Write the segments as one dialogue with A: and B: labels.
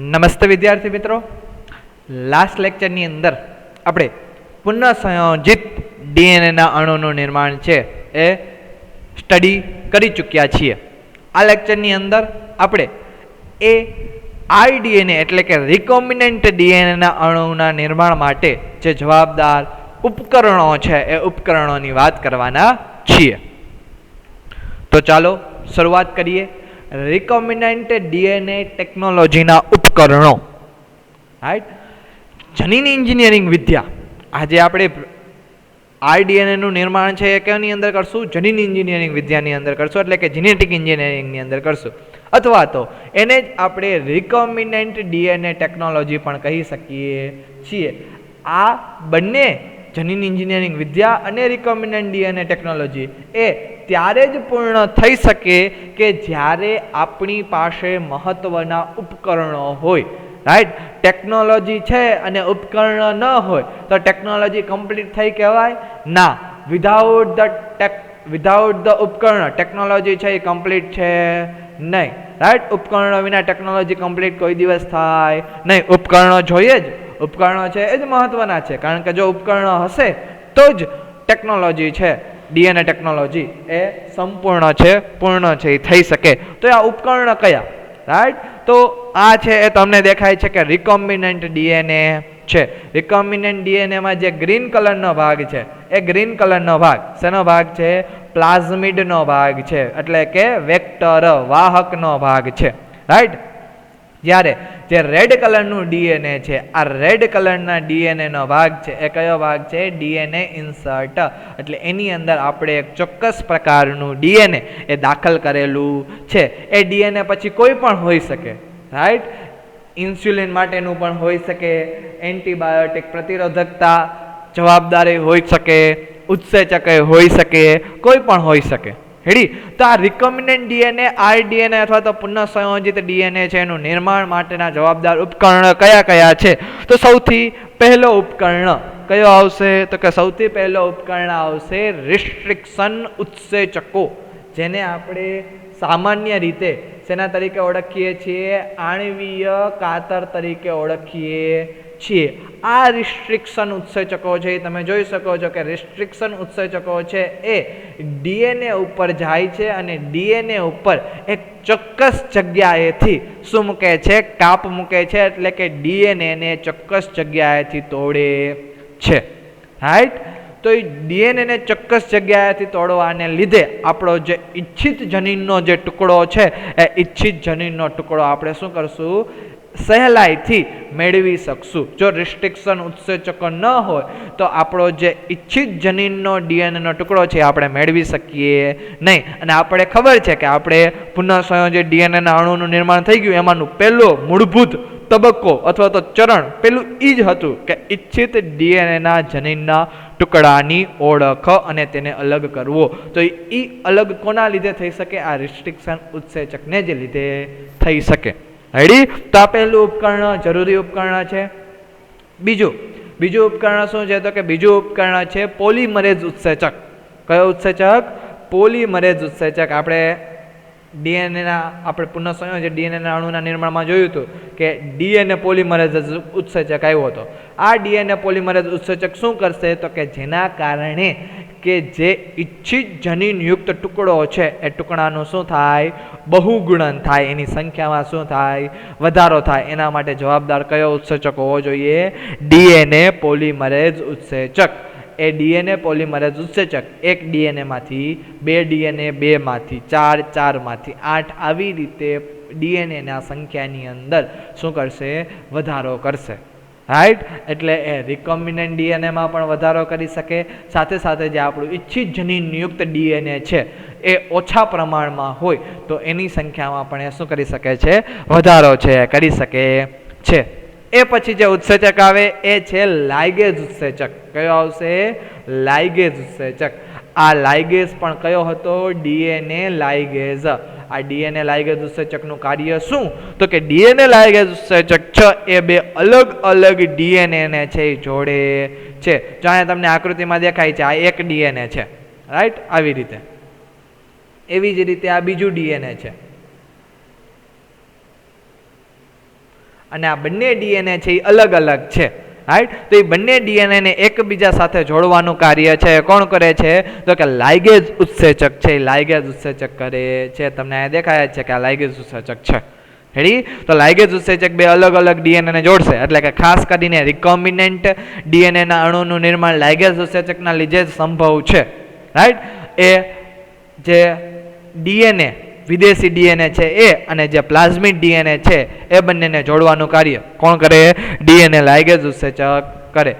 A: નમસ્તે વિદ્યાર્થી મિત્રો, લાસ્ટ લેક્ચરની અંદર આપણે પુનઃસંયોજિત ડીએનએના અણુનું નિર્માણ છે એ સ્ટડી કરી ચૂક્યા છીએ. આ લેક્ચરની અંદર આપણે એ આરડીએનએ એટલે કે રિકોમ્બિનન્ટ ડીએનએના અણુના નિર્માણ માટે જે જવાબદાર ઉપકરણો છે એ ઉપકરણોની વાત કરવાના છીએ. તો ચાલો શરૂઆત કરીએ. રિકોમ્બિનન્ટ ડીએનએ ટેકનોલોજીના ઉપકરણો, રાઈટ. જનીન એન્જિનિયરિંગ વિદ્યા, આજે આપણે આરડીએનએનું નિર્માણ છે એ કેની અંદર કરશું? જનીન એન્જિનિયરિંગ વિદ્યાની અંદર કરશું, એટલે કે જેનેટિક એન્જિનિયરિંગની અંદર કરશું, અથવા તો એને જ આપણે રિકોમ્બિનન્ટ ડીએનએ ટેકનોલોજી પણ કહી શકીએ છીએ. આ બંને જનીન એન્જિનિયરિંગ વિદ્યા અને રિકોમ્બિનન્ટ ડીએનએ ટેકનોલોજી એ ત્યારે જ પૂર્ણ થઈ શકે કે જ્યારે આપણી પાસે મહત્વના ઉપકરણો હોય, રાઈટ. ટેકનોલોજી છે અને ઉપકરણ ન હોય તો ટેકનોલોજી કમ્પ્લીટ થઈ કહેવાય ના. વિધાઉટ ધ ઉપકરણ ટેકનોલોજી છે એ કમ્પ્લીટ છે નહીં, રાઈટ. ઉપકરણો વિના ટેકનોલોજી કમ્પ્લીટ કોઈ દિવસ થાય નહીં. ઉપકરણો જોઈએ જ, ઉપકરણો છે એ જ મહત્વના છે, કારણ કે જો ઉપકરણો હશે તો જ ટેકનોલોજી છે, ડીએનએ ટેકનોલોજી એ સંપૂર્ણ છે, પૂર્ણ છે એ થઈ શકે. તો આ ઉપકરણ કયા, રાઈટ? તો આ છે એ તમને દેખાય છે કે રિકોમ્બિનન્ટ ડીએનએ છે. રિકોમ્બિનન્ટ ડીએનએમાં જે ગ્રીન કલરનો ભાગ છે એ ગ્રીન કલરનો ભાગ શેનો ભાગ છે? પ્લાઝમિડનો ભાગ છે, એટલે કે વેક્ટર વાહકનો ભાગ છે, રાઈટ. જ્યારે જે રેડ કલરનું ડીએનએ છે, આ રેડ કલરના ડીએનએનો ભાગ છે એ કયો ભાગ છે? ડીએનએ ઇન્સર્ટ, એટલે એની અંદર આપણે એક ચોક્કસ પ્રકારનું ડીએનએ એ દાખલ કરેલું છે. એ ડીએનએ પછી કોઈ પણ હોઈ શકે, રાઈટ. ઇન્સ્યુલિન માટેનું પણ હોઈ શકે, એન્ટીબાયોટિક પ્રતિરોધકતા જવાબદારી હોઈ શકે, ઉત્સેચક હોઈ શકે, કોઈ પણ હોઈ શકે. હેડી. તો આ રિકોમ્બિનન્ટ ડીએનએ, આરડીએનએ અથવા તો પુનઃસંયોજિત ડીએનએ છે એનું નિર્માણ માટેના જવાબદાર ઉપકરણ કયા કયા છે? તો સૌથી પહેલો ઉપકરણ કયો આવશે? તો કે સૌથી પહેલો ઉપકરણ આવશે રિસ્ટ્રિક્શન ઉત્સેચકો, જેને આપણે સામાન્ય રીતે શેના તરીકે ઓળખીએ છીએ? આણ્વીય કાતર તરીકે ઓળખીએ છીએ. આ રિસ્ટ્રિક્શન ઉત્સેચકો છે એ તમે જોઈ શકો છો કે રિસ્ટ્રિક્શન ઉત્સેચકો છે એ ડીએનએ ઉપર જાય છે અને ડીએનએ ઉપર એક ચોક્કસ જગ્યાએથી શું મૂકે છે? કાપ મૂકે છે, એટલે કે ડીએનએને ચોક્કસ જગ્યાએથી તોડે છે, રાઈટ. તો એ ડીએનએને ચોક્કસ જગ્યાએથી તોડવાને લીધે આપણો જે ઈચ્છિત જનીનનો જે ટુકડો છે એ ઈચ્છિત જનીનનો ટુકડો આપણે શું કરશું? સહેલાઈથી મેળવી શકશું. જો રિસ્ટ્રિક્શન ઉત્સેચકો ન હોય તો આપણો જે ઈચ્છિત જનીનનો ડીએનએનો ટુકડો છે આપણે મેળવી શકીએ નહીં. અને આપણે ખબર છે કે આપણે પુનઃસંયોજિત ડીએનએના અણુનું નિર્માણ થઈ ગયું, એમાંનું પહેલો મૂળભૂત તબક્કો અથવા તો ચરણ પેલું એ જ હતું કે ઈચ્છિત ડીએનએના જનીનના ટુકડાની ઓળખ અને તેને અલગ કરવો. તો એ અલગ કોના લીધે થઈ શકે? આ રિસ્ટ્રિક્શન ઉત્સેચકને જ લીધે થઈ શકે. રેડી. તો આ પહેલું ઉપકરણ જરૂરી ઉપકરણ છે. બીજું ઉપકરણ શું છે? તો કે બીજું ઉપકરણ છે પોલિમરેઝ ઉત્સેચક. કયો ઉત્સેચક? પોલિમરેઝ ઉત્સેચક. આપણે પુનઃસંયોજિત ડીએનએના અણુના નિર્માણમાં જોયું હતું કે ડીએનએ પોલિમરેઝ ઉત્સેચક આવ્યો હતો. આ ડીએનએ પોલિમરેઝ ઉત્સેચક શું કરશે? તો કે જેના કારણે કે જે ઈચ્છિત જનીનયુક્ત ટુકડો છે એ ટુકડાનું શું થાય? બહુગુણન થાય, એની સંખ્યામાં શું થાય? વધારો થાય. એના માટે જવાબદાર કયો ઉત્સેચક હોવો જોઈએ? ડીએનએ પોલિમરેઝ ઉત્સેચક. એ ડીએનએ પોલિમરેઝ ઉત્સેચક એક ડીએનએમાંથી, બે ડીએનએ, બેમાંથી, ચારમાંથી 8 આવી રીતે ડીએનએના સંખ્યાની અંદર શું કરશે? વધારો કરશે, રાઈટ. એટલે એ રિકોમ્બિનન્ટ ડીએનએમાં પણ વધારો કરી શકે. સાથે સાથે જે આપણું ઈચ્છિત જનીનયુક્ત ડીએનએ છે એ ઓછા પ્રમાણમાં હોય તો એની સંખ્યામાં પણ એ શું કરી શકે છે? વધારો છે કરી શકે છે. એ પછી જે ઉત્સેચક આવે એ છે લાઇગેઝ ઉત્સેચક. કયો આવશે? લાઇગેઝ ઉત્સેચક. આ લાઇગેઝ પણ કયો હતો? DNA ligase. આ ડીએનએ લાઇગેઝ ઉત્સેચકનું કાર્ય શું? તો કે ડીએનએ લાઇગેઝ ઉત્સેચક છે એ બે અલગ અલગ ડીએનએને છે એ જોડે છે. જો અહીંયા તમને આકૃતિમાં દેખાય છે, આ એક ડીએનએ છે, રાઈટ. આવી રીતે. એવી જ રીતે આ બીજું ડીએનએ છે. અને આ બંને ડીએનએ છે એ અલગ અલગ છે, રાઈટ. તો એ બંને ડીએનએને એકબીજા સાથે જોડવાનું કાર્ય છે કોણ કરે છે? તો કે લાઇગેઝ ઉત્સેચક છે, એ લાઇગેઝ ઉત્સેચક કરે છે. તમને અહીંયા દેખાય છે કે આ લાઇગેઝ ઉત્સેચક છે. રેડી? તો લાઇગેઝ ઉત્સેચક બે અલગ અલગ ડીએનએને જોડશે, એટલે કે ખાસ કરીને રિકોમ્બિનેન્ટ ડીએનએના અણુનું નિર્માણ લાઇગેઝ ઉત્સેચકના લીધે જ સંભવ છે, રાઈટ. એ જે ડીએનએ વિદેશી ડીએનએ છે એ અને જે પ્લાઝમિડ ડીએનએ છે એ બંનેને જોડવાનું કાર્ય કોણ કરે? ડીએનએ લાઇગેઝ ઉત્સેચક કરે.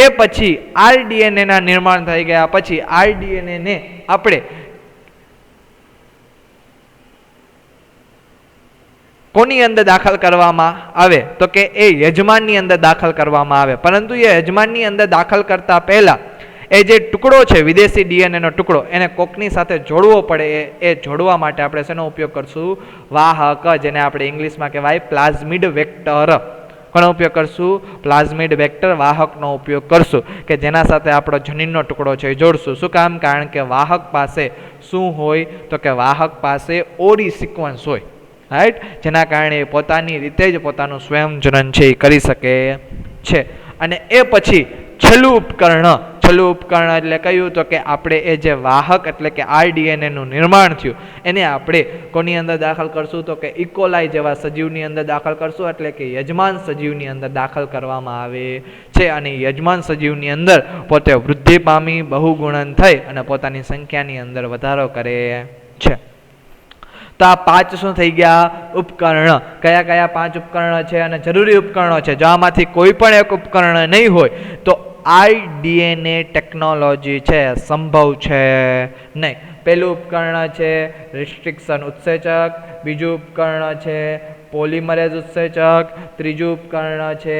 A: એ પછી આરડીએનએના નિર્માણ થઈ ગયા પછી આરડીએનએને આપણે કોની અંદર દાખલ કરવામાં આવે? તો કે એ યજમાનની અંદર દાખલ કરવામાં આવે. પરંતુ એ યજમાનની અંદર દાખલ કરતા પહેલા એ જે ટુકડો છે વિદેશી ડીએનએનો ટુકડો એને કોકની સાથે જોડવો પડે. એ જોડવા માટે આપણે શેનો ઉપયોગ કરશું? વાહક, જેને આપણે ઇંગ્લિશમાં કહેવાય પ્લાઝમિડ વેક્ટર. કોનો ઉપયોગ કરશું? પ્લાઝમિડ વેક્ટર વાહકનો ઉપયોગ કરશું કે જેના સાથે આપણો જનીનનો ટુકડો છે એ જોડશું. શું કામ? કારણ કે વાહક પાસે શું હોય? તો કે વાહક પાસે ઓરી સિક્વન્સ હોય, રાઈટ, જેના કારણે પોતાની રીતે જ પોતાનું સ્વયંજનન છે એ કરી શકે છે. અને એ પછી છેલ્લું ઉપકરણ એટલે કયું? તો કે આપણે એ જે વાહક એટલે કે આરડીએનએનું નિર્માણ થયું એને આપણે કોની અંદર દાખલ કરશું? તો કે ઇકોલાઈ જેવા સજીવની અંદર દાખલ કરશું, એટલે કે યજમાન સજીવની અંદર દાખલ કરવામાં આવે છે. અને યજમાન સજીવની અંદર પોતે વૃદ્ધિ પામી બહુગુણન થઈ અને પોતાની સંખ્યાની અંદર વધારો કરે છે. તો આ 5 શું થઈ ગયા? ઉપકરણ. કયા કયા 5 ઉપકરણો છે અને જરૂરી ઉપકરણો છે? જો આમાંથી કોઈ પણ એક ઉપકરણ નહીં હોય તો આરડીએનએ ટેકનોલોજી છે સંભવ છે નહીં. પહેલું ઉપકરણ છે રિસ્ટ્રિક્શન ઉત્સેચક, બીજું ઉપકરણ છે પોલિમરેઝ ઉત્સેચક, ત્રીજું ઉપકરણ છે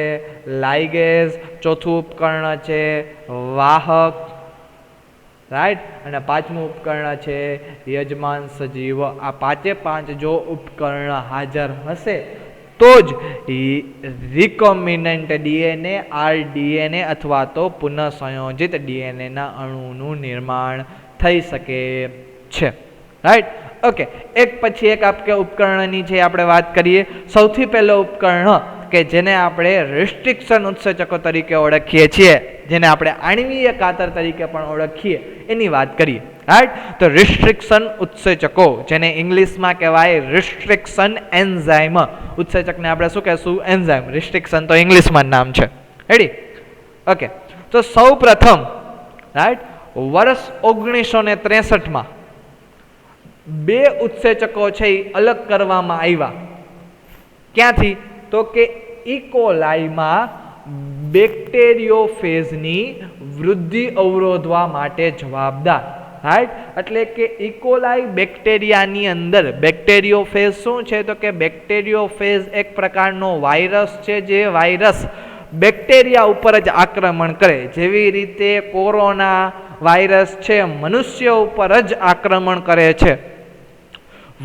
A: લાઇગેઝ, ચોથું ઉપકરણ છે વાહક, રાઈટ, અને પાંચમું ઉપકરણ છે યજમાન સજીવ. આ 5 જો ઉપકરણ હાજર હશે તો જ રિકોમ્બિનન્ટ ડીએનએ, આરડીએનએ અથવા તો પુનઃસંયોજિત ડીએનએના અણુનું નિર્માણ થઈ શકે છે, રાઈટ. ઓકે, એક પછી એક આપણે ઉપકરણની છે આપણે વાત કરીએ. સૌથી પહેલો ઉપકરણ કે જેને આપણે રિસ્ટ્રિક્શન ઉત્સેચકો તરીકે ઓળખીએ છીએ, જેને આપણે આણ્વીય કાતર તરીકે પણ ઓળખીએ, એની વાત કરીએ, રાઈટ. તો રિસ્ટ્રિક્શન ઉત્સેચકો, જેને ઇંગ્લિશમાં કહેવાય રિસ્ટ્રિક્શન એન્ઝાઇમ. ઉત્સેચકને આપણે શું કહેશું? એન્ઝાઇમ. રિસ્ટ્રિક્શન તો ઇંગ્લિશમાં નામ છે, રેડી. ઓકે, તો સૌ પ્રથમ, રાઈટ, વર્ષ 1963 બે ઉત્સેચકો છે એ અલગ કરવામાં આવ્યા. ક્યાંથી? તો કે ઇકોલાઈમાં બેક્ટેરિયોફેઝની વૃદ્ધિ અવરોધવા માટે જવાબદાર, રાઈટ. એટલે કે ઇકોલાઈ બેક્ટેરિયાની અંદર બેક્ટેરિયોફેઝ શું છે? તો કે બેક્ટેરિયોફેઝ એક પ્રકારનો વાયરસ છે જે વાયરસ બેક્ટેરિયા ઉપર જ આક્રમણ કરે. જેવી રીતે કોરોના વાયરસ છે મનુષ્ય ઉપર જ આક્રમણ કરે છે,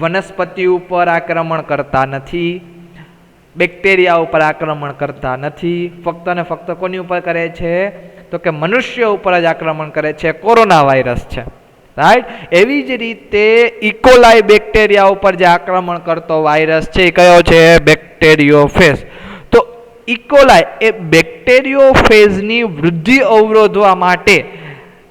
A: વનસ્પતિ ઉપર આક્રમણ કરતા નથી, બેક્ટેરિયા ઉપર આક્રમણ કરતા નથી. ફક્ત ને ફક્ત કોની ઉપર કરે છે? તો કે મનુષ્ય ઉપર જ આક્રમણ કરે છે, કોરોના વાયરસ છે, રાઈટ. એવી જ રીતે ઇકોલાઈ બેક્ટેરિયા ઉપર જે આક્રમણ કરતો વાયરસ છે એ કયો છે? બેક્ટેરિયોફેઝ. તો ઇકોલાઈ એ બેક્ટેરિયોફેઝની વૃદ્ધિ અવરોધવા માટે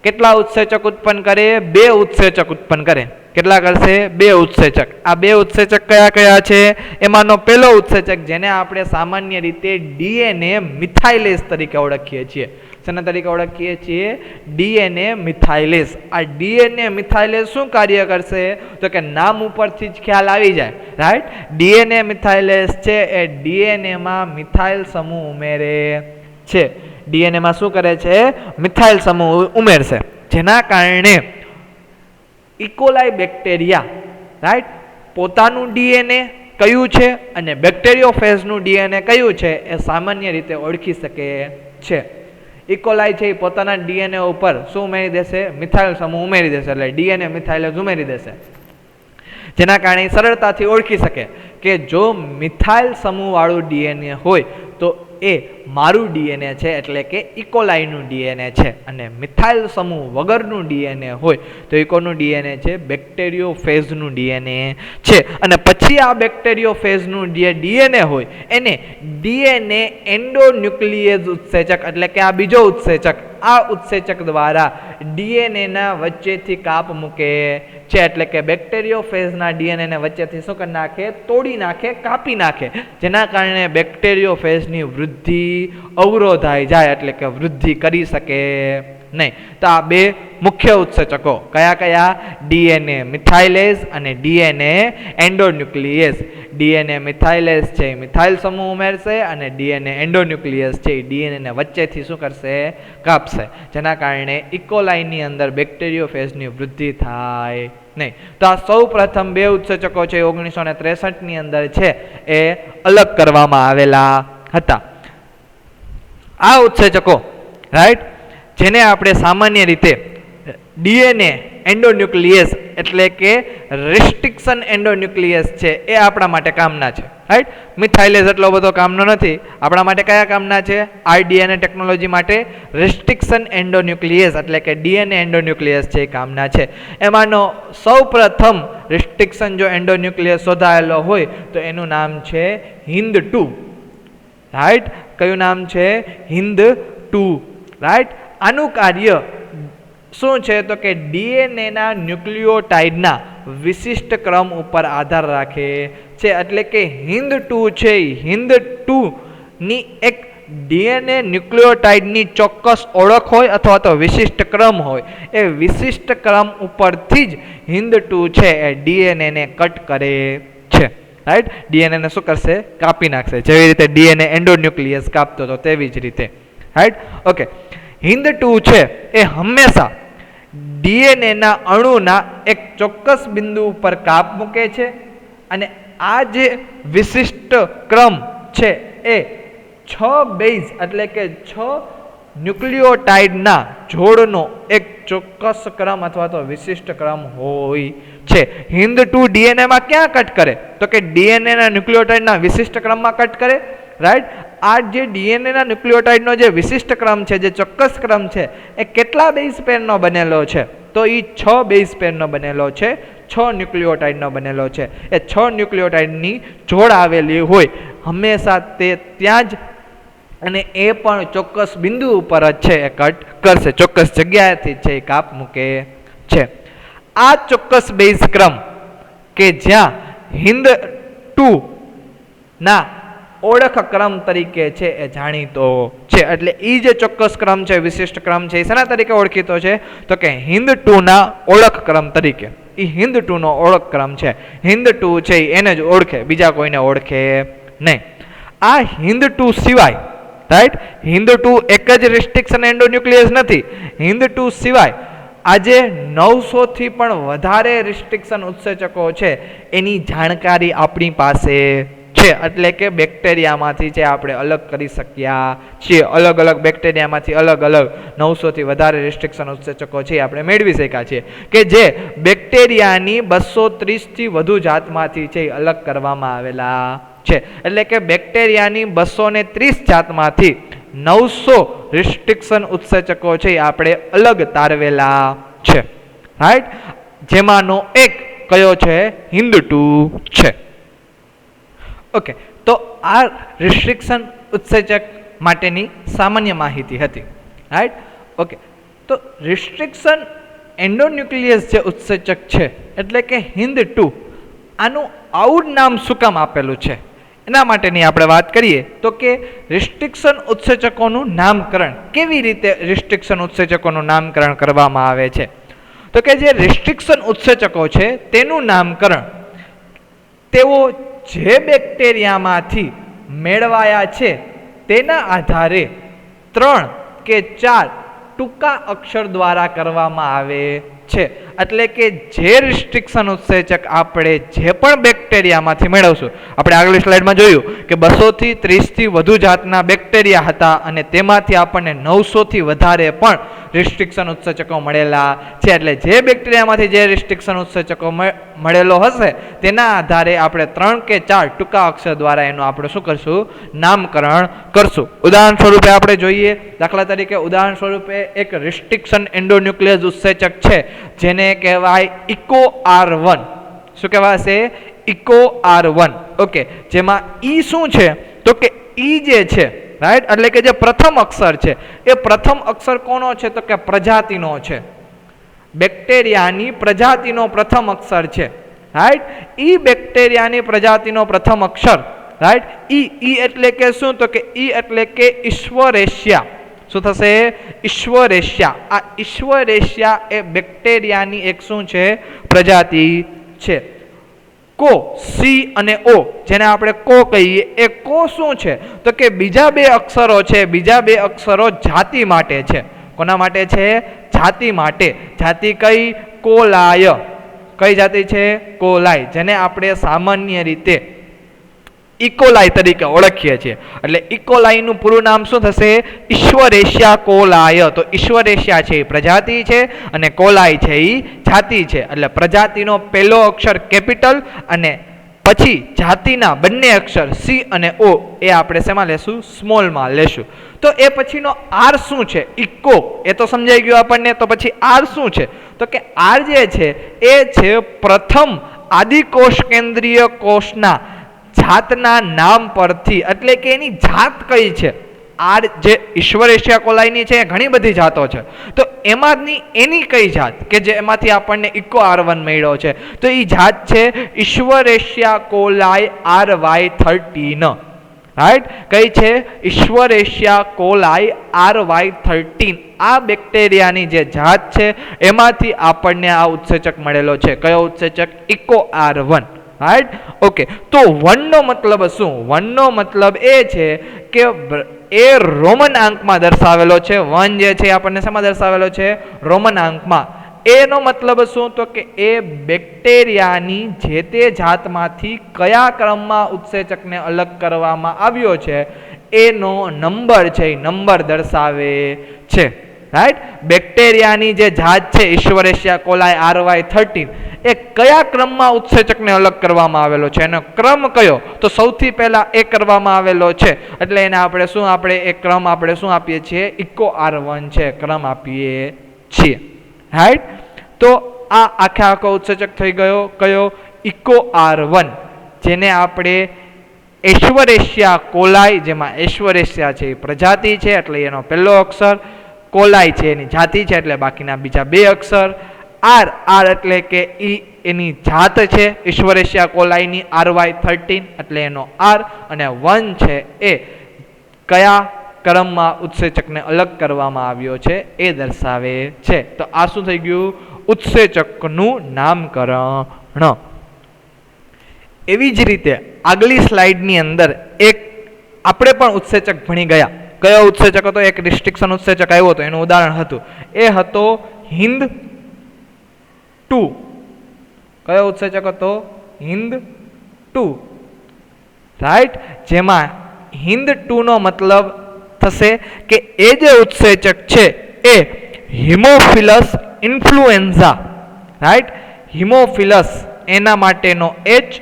A: કેટલા ઉત્સેચક ઉત્પન્ન કરે? 2 ઉત્સેચક ઉત્પન્ન કરે. કેટલા કરશે? 2 ઉત્સેચક. આ 2 ઉત્સેચક કયા કયા છે? એમાંનો પહેલો ઉત્સેચક જેને આપણે સામાન્ય રીતે ડીએનએ મિથાઇલેઝ તરીકે ઓળખીએ છીએ. શેના તરીકે ઓળખીએ છીએ? ડીએનએ મિથાઇલેઝ. આ ડીએનએ મિથાઇલેઝ શું કાર્ય કરશે? તો કે નામ ઉપરથી જ ખ્યાલ આવી જાય, રાઈટ. ડીએનએ મિથાઇલેઝ છે એ ડીએનએમાં મિથાઇલ સમૂહ ઉમેરે છે. ડીએનએમાં શું કરે છે? મિથાઇલ સમૂહ ઉમેરશે, જેના કારણે ઇકોલાઈ બેક્ટેરિયા, રાઈટ, પોતાનું ડીએનએ કયું છે અને બેક્ટેરિયોફેઝનું ડીએનએ કયું છે એ સામાન્ય રીતે ઓળખી શકે છે. ઇકોલાઈ છે એ પોતાના ડીએનએ ઉપર શું ઉમેરી દેશે? મિથાઇલ સમૂહ ઉમેરી દેશે, એટલે ડીએનએ મિથાઇલેઝ ઉમેરી દેશે, જેના કારણે સરળતાથી ઓળખી શકે કે જો મિથાઇલ સમૂહવાળું ડીએનએ હોય તો એ મારું ડીએનએ છે, એટલે કે ઇકોલાઈનું ડીએનએ છે. અને મિથાઇલ સમૂહ વગરનું ડીએનએ હોય તો એ કોનું ડીએનએ છે? બેક્ટેરિયોફેજનું ડીએનએ છે. અને પછી આ બેક્ટેરિયોફેજનું જે ડીએનએ હોય એને ડીએનએ એન્ડોન્યુક્લિયેઝ ઉત્સેચક, એટલે કે આ બીજો ઉત્સેચક, આ ઉત્સેચક દ્વારા ડીએનએના વચ્ચેથી કાપ મૂકે છે. એટલે કે બેક્ટેરિયોફેજના ડીએનએને વચ્ચેથી શું કરી નાખે? તોડી નાખે, કાપી નાખે, જેના કારણે બેક્ટેરિયોફેજની વૃદ્ધિ અવરોધાઈ જાય, એટલે કે વૃદ્ધિ કરી શકે નહીં. તો આ બે મુખ્ય ઉત્સેચકો કયા કયા? ડીએનએ મિથાઇલેઝ અને ડીએનએ એન્ડોન્યુક્લિયેઝ. ડીએનએ મિથાઇલેઝ છે એ મિથાઇલ સમૂહ ઉમેરશે અને ડીએનએ એન્ડોન્યુક્લિયસ છે એ ડીએનએને વચ્ચેથી શું કરશે? કાપશે, જેના કારણે ઇકોલાઈની અંદર બેક્ટેરિયોફેજની વૃદ્ધિ થાય નહીં. તો આ સૌ પ્રથમ બે ઉત્સેચકો છે 1963ની અંદર છે એ અલગ કરવામાં આવેલા હતા. આ ઉત્સેચકો રાઈટ, જેને આપણે સામાન્ય રીતે ડીએનએ એન્ડોન્યુક્લિયસ એટલે કે રિસ્ટ્રિક્શન એન્ડોન્યુક્લિયસ છે એ આપણા માટે કામના છે. રાઈટ, મિથાઇલેઝ એટલો બધો કામનો નથી. આપણા માટે કયા કામના છે? આરડીએનએ ટેકનોલોજી માટે રિસ્ટ્રિક્શન એન્ડોન્યુક્લિયસ એટલે કે ડીએનએ એન્ડોન્યુક્લિયસ છે એ કામના છે. એમાંનો સૌ પ્રથમ રિસ્ટ્રિક્શન જો એન્ડોન્યુક્લિયસ શોધાયેલો હોય તો એનું નામ છે HIND2. રાઈટ, કયું નામ છે? HIND2. રાઈટ, આનું કાર્ય શું છે? તો કે ડીએનએના ન્યુક્લિયોટાઇડના વિશિષ્ટ ક્રમ ઉપર આધાર રાખે છે. એટલે કે HIND2 છે, HIND2 ની એક ડીએનએ ન્યુક્લિયોટાઇડની ચોક્કસ ઓળખ હોય અથવા તો વિશિષ્ટ ક્રમ હોય. એ વિશિષ્ટ ક્રમ ઉપરથી જ HIND2 છે એ ડીએનએને કટ કરે છે. રાઈટ, ડીએનએને શું કરશે? કાપી નાખશે, જેવી રીતે ડીએનએ એન્ડોન્યુક્લિયસ કાપતો હતો તેવી જ રીતે. Right, okay. HIND2 છે એ હંમેશા ડીએનએના અણુના એક ચોક્કસ બિંદુ ઉપર કાપ મૂકે છે અને આ જે વિશિષ્ટ ક્રમ છે એ 6 બેઝ એટલે કે 6 ન્યુક્લિયોટાઇડના જોડનો એક ચોક્કસ ક્રમ અથવા તો વિશિષ્ટ ક્રમ હોય છે. HIND2 ડીએનએમાં ક્યાં કટ કરે? તો કે ડીએનએના ન્યુક્લિયોટાઇડના વિશિષ્ટ ક્રમમાં કટ કરે. રાઈટ, આ જે ડીએનએના ન્યુક્લિયોટાઇડનો જે વિશિષ્ટ ક્રમ છે, જે ચોક્કસ ક્રમ છે, એ કેટલા બેઝ પેરનો બનેલો છે? તો એ 6 બેઝ પેરનો બનેલો છે, 6 ન્યુક્લિયોટાઇડનો બનેલો છે. એ 6 ન્યુક્લિયોટાઇડની જોડ આવેલી હોય હંમેશા તે ત્યાં જ, અને એ પણ ચોક્કસ બિંદુ ઉપર જ છે એ કટ કરશે, ચોક્કસ જગ્યાએથી છે એ કાપ મૂકે છે. આ ચોક્કસ બેઝ ક્રમ કે જ્યાં HIND2 ના ઓળખ ક્રમ તરીકે છે એ જાણીતો છે. એટલે એ જે ચોક્કસ ક્રમ છે, વિશિષ્ટ ક્રમ છે, એ શેના તરીકે ઓળખીતો છે? તો કે HIND2 ના ઓળખ ક્રમ તરીકે. એ HIND2 નો ઓળખ ક્રમ છે. HIND2 છે એને જ ઓળખે, બીજા કોઈને ઓળખે નહીં. આ HIND2 સિવાય, રાઈટ, HIND2 એક જ રિસ્ટ્રિક્શન એન્ડોન્યુક્લિયસ નથી. HIND2 સિવાય આજે 900 થી પણ વધારે રિસ્ટ્રિક્શન ઉત્સેચકો છે એની જાણકારી આપણી પાસે છે. એટલે કે બેક્ટેરિયામાંથી છે આપણે અલગ કરી શક્યા છીએ. અલગ અલગ બેક્ટેરિયામાંથી અલગ અલગ 900 થી વધારે રિસ્ટ્રિક્શન ઉત્સેચકો છે આપણે મેળવી શક્યા છીએ, કે જે બેક્ટેરિયાની 230 થી વધુ જાતમાંથી છે અલગ કરવામાં આવેલા છે. એટલે કે બેક્ટેરિયાની 230 જાતમાંથી 900 રિસ્ટ્રિક્શન ઉત્સેચકો છે આપણે અલગ તારવેલા છે. રાઈટ, જેમાંનો એક કયો છે? HIND2 છે. ઓકે, તો આ રિસ્ટ્રિક્શન ઉત્સેચક માટેની સામાન્ય માહિતી હતી. Right, okay. તો રિસ્ટ્રિક્શન એન્ડોન્યુક્લિયસ જે ઉત્સેચક છે એટલે કે HIND2, આનું આવું નામ શું કામ આપેલું છે એના માટેની આપણે વાત કરીએ તો કે રિસ્ટ્રિક્શન ઉત્સેચકોનું નામકરણ કેવી રીતે રિસ્ટ્રિક્શન ઉત્સેચકોનું નામકરણ કરવામાં આવે છે? તો કે જે રિસ્ટ્રિક્શન ઉત્સેચકો છે તેનું નામકરણ તેઓ જે બેક્ટેરિયામાંથી મેળવાયા છે તેના આધારે 3 કે 4 ટૂંકા અક્ષર દ્વારા કરવામાં આવે છે. એટલે કે જે રિસ્ટ્રિક્શન ઉત્સેચક આપણે જે પણ બેક્ટેરિયામાંથી મેળવશું, આપણે આગલી સ્લાઇડમાં જોયું કે 200 થી 30થી વધુ જાતના બેક્ટેરિયા હતા અને તેમાંથી આપણને 900 થી વધારે પણ રિસ્ટ્રિક્શન ઉત્સેચકો મળેલા છે. એટલે જે બેક્ટેરિયામાંથી જે રિસ્ટ્રિક્શન ઉત્સેચકો મળેલો હશે તેના આધારે આપણે 3 કે 4 ટૂંકા અક્ષર દ્વારા એનું આપણે શું કરશું, નામકરણ કરશું. ઉદાહરણ સ્વરૂપે આપણે જોઈએ, દાખલા તરીકે ઉદાહરણ સ્વરૂપે એક રિસ્ટ્રિક્શન એન્ડોન્યુક્લિયસ ઉત્સેચક છે જેને કહેવાય ઇકો R1. શું કહેવાશે? Eco R1. ઓકે, જેમાં ઈ શું છે તો કે ઈ જે છે, રાઈટ, એટલે કે જે પ્રથમ અક્ષર છે એ પ્રથમ અક્ષર કોનો છે તો કે પ્રજાતિનો છે. બેક્ટેરિયાની પ્રજાતિનો પ્રથમ અક્ષર છે, રાઈટ. ઈ બેક્ટેરિયાની પ્રજાતિનો પ્રથમ અક્ષર, રાઈટ. ઈ એટલે કે શું તો કે ઈ એટલે કે ઈશ્વરેશિયા. શું થશે? ઈશ્વરેશિયા. આ ઈશ્વરેશિયા એ બેક્ટેરિયાની એક શું છે, પ્રજાતિ છે. કો, સી અને ઓ, જેને આપણે કો કહીએ, એ કો શું છે તો કે બીજા બે અક્ષરો છે, બીજા બે અક્ષરો જાતિ માટે છે. કોના માટે છે? જાતિ માટે. જાતિ કઈ? કોલાય. કઈ જાતિ છે? કોલાય, જેને આપણે સામાન્ય રીતે ઇકોલાઈ તરીકે ઓળખીએ છીએ. એટલે ઇકોલાઈનું પૂરું નામ શું થશે? ઈશ્વરેશિયા કોલાય. તો ઈશ્વરેશિયા છે એ પ્રજાતિ છે અને કોલાઈ છે એ જાતિ છે. એટલે પ્રજાતિનો પહેલો અક્ષર કેપિટલ અને પછી જાતિના બંને અક્ષર સી અને ઓ એ આપણે શેમાં લેશું? સ્મોલમાં લેશું. તો એ પછીનો આર શું છે? ઇકો. એ તો સમજાઈ ગયું આપણને. તો પછી આર શું છે તો કે આર જે છે એ છે પ્રથમ આદિકોષ કેન્દ્રીય કોષના જાતના નામ પરથી. એટલે કે એની જાત કઈ છે? આ જે ઈશ્વરેશિયા કોલાઈની છે ઘણી બધી જાતો છે, તો એમાંની એની કઈ જાત કે જે એમાંથી આપણને ઇકો R1 મળ્યો છે, તો એ જાત છે ઈશ્વરેશિયા કોલાઈ RY13. રાઈટ. કઈ છે? ઈશ્વરેશિયા કોલાઈ RY13. આ બેક્ટેરિયાની જે જાત છે એમાંથી આપણને આ ઉત્સેચક મળેલો છે. કયો ઉત્સેચક? Eco R1. રાઈટ. ઓકે, તો 1 નો મતલબ શું? 1 નો મતલબ એ છે કે એ રોમન આંકમાં દર્શાવેલો છે. 1 જે છે આપણને શેમાં દર્શાવેલો છે? રોમન આંકમાં. એનો મતલબ શું તો કે એ બેક્ટેરિયાની જે તે જાતમાંથી કયા ક્રમમાં ઉત્સેચકને અલગ કરવામાં આવ્યો છે એનો નંબર છે, એ નંબર દર્શાવે છે. રાઈટ. બેક્ટેરિયાની જે જાત છે ઈશ્વરેશિયા કોલાઈ RY13 એ કયા ક્રમમાં ઉત્સેચકને અલગ કરવામાં આવેલો છે, એનો ક્રમ કયો? તો સૌથી પહેલા એ કરવામાં આવેલો છે. એટલે એને આપણે શું, આપણે એ ક્રમ આપણે શું આપીએ છીએ? ઇકો R1 છે ક્રમ આપીએ છીએ. રાઈટ. તો આ આખો ઉત્સેચક થઈ ગયો કયો? ઇકો R1, જેને આપણે ઈશ્વરેશિયા કોલાઈ, જેમાં ઈશ્વરેશિયા છે એ પ્રજાતિ છે એટલે એનો પહેલો અક્ષર, કોલાઈ છે એની જાતિ છે એટલે બાકીના બીજા બે અક્ષર, આર એટલે કે એની જાત છે ઈશ્વરેશિયા કોલાઈની RY13 એટલે એનો આર, અને 1 છે એ કયા ક્રમમાં ઉત્સેચકને અલગ કરવામાં આવ્યો છે એ દર્શાવે છે. તો આ શું થઈ ગયું? ઉત્સેચકનું નામકરણ. એવી જ રીતે આગલી સ્લાઇડની અંદર એક આપણે પણ ઉત્સેચક ભણી ગયા. કયો ઉત્સેચક હતો? એક રિસ્ટ્રિક્શન ઉત્સેચક આવ્યો હતો, એનું ઉદાહરણ હતું, એ હતો હિન્દ 2. કયો ઉત્સેચક હતો? હિન્દ 2. રાઈટ. જેમાં હિન્દ 2 નો મતલબ થશે કે એ જે ઉત્સેચક છે એ હિમોફિલસ ઇન્ફ્લુએન્ઝા. રાઈટ. હિમોફિલસ એના માટેનો H,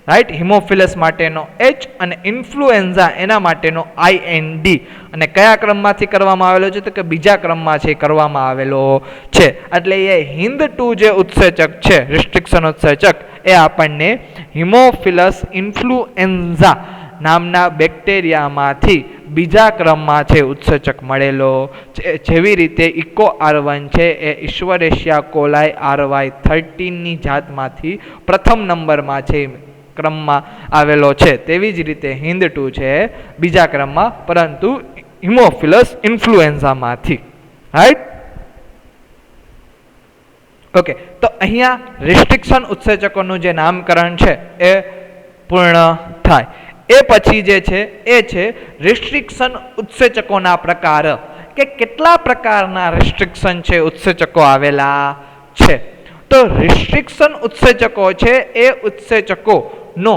A: રાઈટ, હિમોફિલસ માટેનો H અને ઇન્ફ્લુએન્ઝા એના માટેનો IND. અને કયા ક્રમમાંથી કરવામાં આવેલો છે તો કે બીજા ક્રમમાંથી કરવામાં આવેલો છે. એટલે એ હિન્દ 2 જે ઉત્સેચક છે, રિસ્ટ્રિક્શન ઉત્સેચક, એ આપણને હિમોફિલસ ઇન્ફ્લુએન્ઝા નામના બેક્ટેરિયામાંથી બીજા ક્રમમાં છે ઉત્સેચક મળેલો. જેવી રીતે ઇકો R1 છે એ ઈશ્વરેશિયા કોલાઈ RY13 ની જાતમાંથી પ્રથમ નંબરમાં છે ક્રમમાં આવેલો છે, તેવી જ રીતે હિન્દ 2 છે બીજા ક્રમમાં, પરંતુ હિમોફિલસ ઇન્ફ્લુએન્ઝામાંથી. રાઈટ. ઓકે, તો અહીંયા રિસ્ટ્રિક્શન ઉત્સેચકોનું જે નામકરણ છે એ પૂર્ણ થાય. એ પછી જે છે એ છે રિસ્ટ્રિક્શન ઉત્સેચકોના પ્રકાર, કે કેટલા પ્રકારના રિસ્ટ્રિક્શન છે ઉત્સેચકો આવેલા છે. તો રિસ્ટ્રિક્શન ઉત્સેચકો છે એ ઉત્સેચકોનો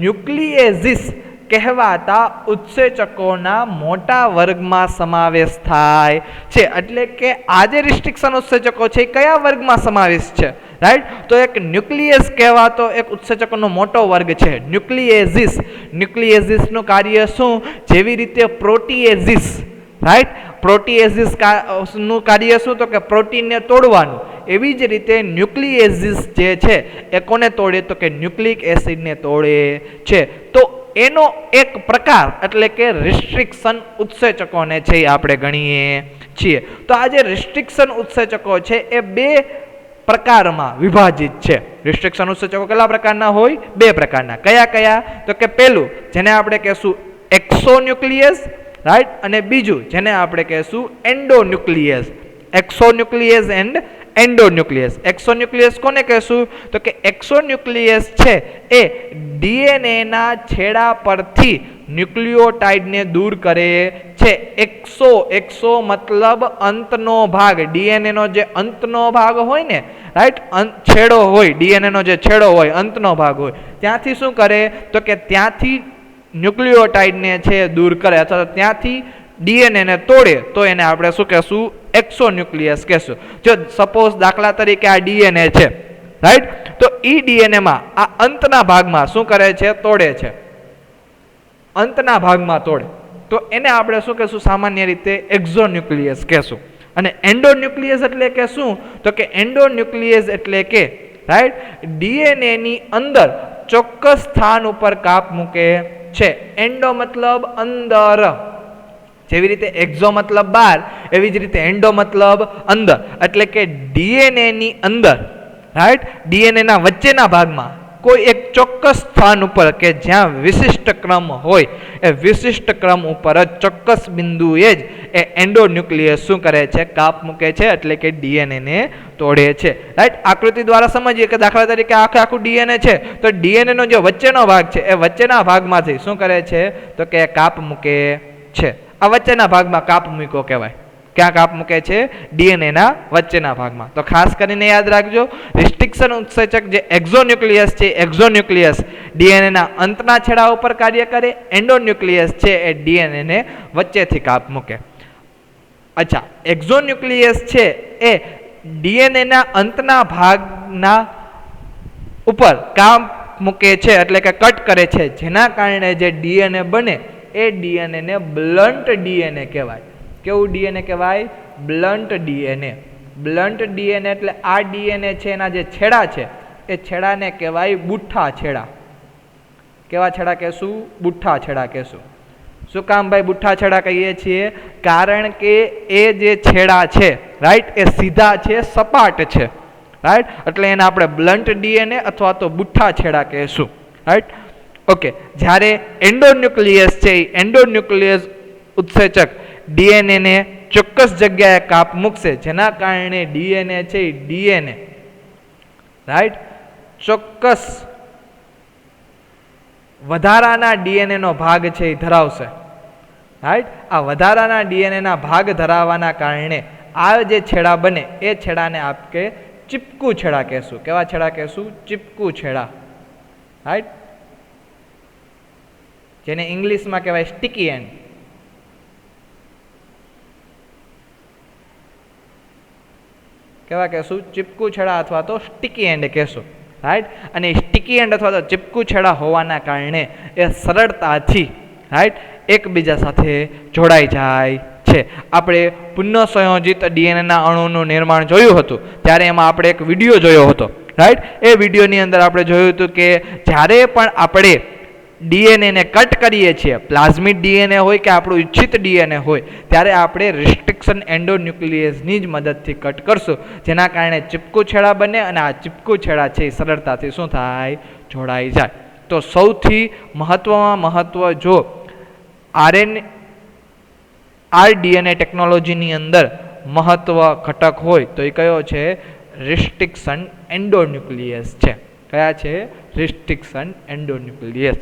A: ન્યુક્લિએઝિસ કહેવાતા ઉત્સેચકોના મોટા વર્ગમાં સમાવેશ થાય છે. એટલે કે આ જે રિસ્ટ્રિક્શન ઉત્સેચકો છે એ કયા વર્ગમાં સમાવેશ છે? રાઈટ. તો એક ન્યુક્લિયસ કહેવાતો એક ઉત્સેચકોનો મોટો વર્ગ છે ન્યુક્લિએઝિસ. ન્યુક્લિએઝિસનું કાર્ય શું? જેવી રીતે પ્રોટીએઝિસ, રાઈટ, પ્રોટીએઝિસ નું કાર્ય શું? તો કે પ્રોટીનને તોડવાનું. એવી જ રીતે ન્યુક્લિએઝિસ જે છે એ કોને તોડે? તો કે ન્યુક્લિક એસિડને તોડે છે. તો એનો એક પ્રકાર એટલે કે રિસ્ટ્રિક્શન ઉત્સેચકોને છે એ આપણે ગણીએ છીએ. તો આ જે રિસ્ટ્રિક્શન ઉત્સેચકો છે એ બે પ્રકારમાં વિભાજિત છે. રિસ્ટ્રિક્શન ઉત્સેચકો કેટલા પ્રકારના હોય? બે પ્રકારના. કયા કયા? તો કે પહેલું જેને આપણે કહેશું એક્સોન્યુક્લિયસ, રાઈટ, અને બીજું જેને આપણે કહેશું endonuclease. Exonuclease and endonuclease. Exonuclease કોને કહેશું? તો કે એક્સોન્યુક્લિયસ છે એ ડીએનએના છેડા પરથી ન્યુક્લિયોટાઇડને દૂર કરે છે. એક્સો મતલબ અંતનો ભાગ. ડીએનએનો જે અંતનો ભાગ હોય ને, રાઈટ, છેડો હોય, ડીએનએનો જે છેડો હોય, અંતનો ભાગ હોય, ત્યાંથી શું કરે? તો કે ત્યાંથી ન્યુક્લિયોટાઇડને છે દૂર કરે અથવા ત્યાંથી ડીએનએને તોડે તો એને આપણે શું કહેશું? એક્સોન્યુક્લિયસ કહેશું. જો સપોઝ દાખલા તરીકે આ ડીએનએ છે, રાઈટ, તો ઈ ડીએનએમાં આ અંતના ભાગમાં શું કરે છે? તોડે છે. અંતના ભાગમાં તોડે તો એને આપણે શું કહેશું? સામાન્ય રીતે એક્ઝોન્યુક્લિયસ કહેશું. અને એન્ડોન્યુક્લિયસ એટલે કે શું? તો કે એન્ડોન્યુક્લિયસ એટલે કે, રાઈટ, ડીએનએની અંદર ચોક્કસ સ્થાન ઉપર કાપ મૂકે છે. એન્ડો મતલબ અંદર, જેવી રીતે એક્ઝો મતલબ બહાર, એવી જ રીતે એન્ડો મતલબ અંદર. એટલે કે ડીએનએની અંદર, રાઈટ, ડીએનએના વચ્ચેના ભાગમાં કોઈ એક ચોક્કસ સ્થાન ઉપર કે જ્યાં વિશિષ્ટ ક્રમ હોય, એ વિશિષ્ટ ક્રમ ઉપર જ ચોક્કસ બિંદુએ જ એ એન્ડોન્યુક્લિયસ શું કરે છે? કાપ મૂકે છે. એટલે કે ડીએનએને તોડે છે. રાઈટ. આકૃતિ દ્વારા સમજીએ કે દાખલા તરીકે આખું ડીએનએ છે તો ડીએનએનો જે વચ્ચેનો ભાગ છે એ વચ્ચેના ભાગમાંથી શું કરે છે? તો કે કાપ મૂકે છે. આ વચ્ચેના ભાગમાં કાપ મૂક્યો કહેવાય. ક્યાં કાપ મૂકે છે? ડીએનએના વચ્ચેના ભાગમાં. તો ખાસ કરીને યાદ રાખજો, રિસ્ટ્રિક્શન ઉત્સેચક જે એક્ઝોન્યુક્લિયસ છે, એક્ઝોન્યુક્લિયસ ડીએનએના અંતના છેડા ઉપર કાર્ય કરે. એન્ડોન્યુક્લિયસ છે એ ડીએનએને વચ્ચેથી કાપ મૂકે. અચ્છા, એક્ઝોન્યુક્લિયસ છે એ ડીએનએના અંતના ભાગના ઉપર કાપ મૂકે છે એટલે કે કટ કરે છે, જેના કારણે જે ડીએનએ બને એ ડીએનએને બ્લન્ટ ડીએનએ કહેવાય. કેવું ડીએનએ કહેવાય? Blunt DNA. બ્લન્ટ ડીએનએ એટલે આ ડીએનએ છે એના જે છેડા છે એ છેડાને કહેવાય બુઠ્ઠા છેડા. કેવા છેડા કહેશું? બુઠ્ઠા છેડા કહેશું. શું કામ ભાઈ બુઠ્ઠા છેડા કહીએ છીએ? કારણ કે એ જે છેડા છે, રાઈટ, એ સીધા છે, સપાટ છે, રાઈટ, એટલે એને આપણે બ્લન્ટ ડીએનએ અથવા તો બુઠ્ઠા છેડા કહેશું. રાઈટ. ઓકે. જ્યારે એન્ડોન્યુક્લિયસ છે, એન્ડોન્યુક્લિયસ ઉત્સેચક ડીએનએને ચોક્કસ જગ્યાએ કાપ મૂકશે, જેના કારણે ડીએનએ છે એ ડીએનએ, રાઈટ, ચોક્કસ વધારાના ડીએનએનો ભાગ છે એ ધરાવશે. રાઈટ. આ વધારાના ડીએનએના ભાગ ધરાવવાના કારણે આ જે છેડા બને એ છેડાને આપણે ચીપકુ છેડા કહેશું. કેવા છેડા કહેશું? ચીપકુ છેડા. રાઈટ. જેને ઇંગ્લિશમાં કહેવાય સ્ટીકી એન્ડ. કેવા કહેશું? ચીપકુ છેડા અથવા તો સ્ટીકી એન્ડ કહેશું. રાઈટ. અને સ્ટીકી એન્ડ અથવા તો ચીપકુ છેડા હોવાના કારણે એ સરળતાથી, રાઈટ, એકબીજા સાથે જોડાઈ જાય છે. આપણે પુનઃસંયોજિત ડીએનએના અણુનું નિર્માણ જોયું હતું ત્યારે એમાં આપણે એક વિડીયો જોયો હતો. રાઈટ. એ વિડીયોની અંદર આપણે જોયું હતું કે જ્યારે પણ આપણે ડીએનએને કટ કરીએ છીએ, પ્લાઝમિડ ડીએનએ હોય કે આપણું ઈચ્છિત ડીએનએ હોય, ત્યારે આપણે રિસ્ટ્રિક્શન એન્ડોન્યુક્લિયસની જ મદદથી કટ કરશું, જેના કારણે ચીપકુ છેડા બને અને આ ચીપકુ છેડા છે એ સરળતાથી શું થાય? જોડાઈ જાય. તો સૌથી મહત્વમાં મહત્વ જો આરડીએનએ ટેકનોલોજીની અંદર મહત્વ ઘટક હોય તો એ કયો છે? રિસ્ટ્રિક્શન એન્ડોન્યુક્લિયસ છે. કયા છે? Restriction endonuclease.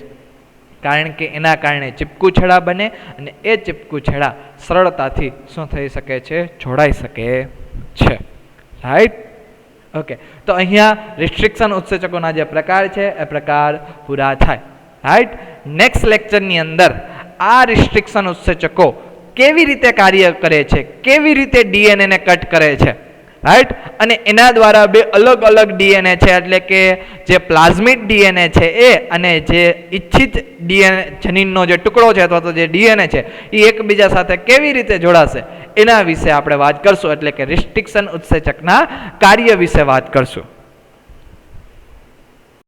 A: કારણ કે એના કારણે ચીપકુ છેડા બને અને એ ચીપકુ છેડા સરળતાથી શું થઈ શકે છે? જોડાઈ શકે છે. રાઈટ. ઓકે, તો અહીંયા રિસ્ટ્રિક્શન ઉત્સેચકોના જે પ્રકાર છે એ પ્રકાર પૂરા થાય. રાઈટ. નેક્સ્ટ લેક્ચરની અંદર આ રિસ્ટ્રિક્શન ઉત્સેચકો કેવી રીતે કાર્ય કરે છે, કેવી રીતે ડીએનએને કટ કરે છે, રાઈટ, અને એના દ્વારા બે અલગ અલગ ડીએનએ છે એટલે કે જે પ્લાઝમિડ ડીએનએ છે એ અને જે ઈચ્છિત ડીએનએ જનીનનો જે ટુકડો છે અથવા તો જે ડીએનએ છે એ એકબીજા સાથે કેવી રીતે જોડાશે એના વિશે આપણે વાત કરશું, એટલે કે રિસ્ટ્રિક્શન ઉત્સેચકના કાર્ય વિશે વાત કરશું.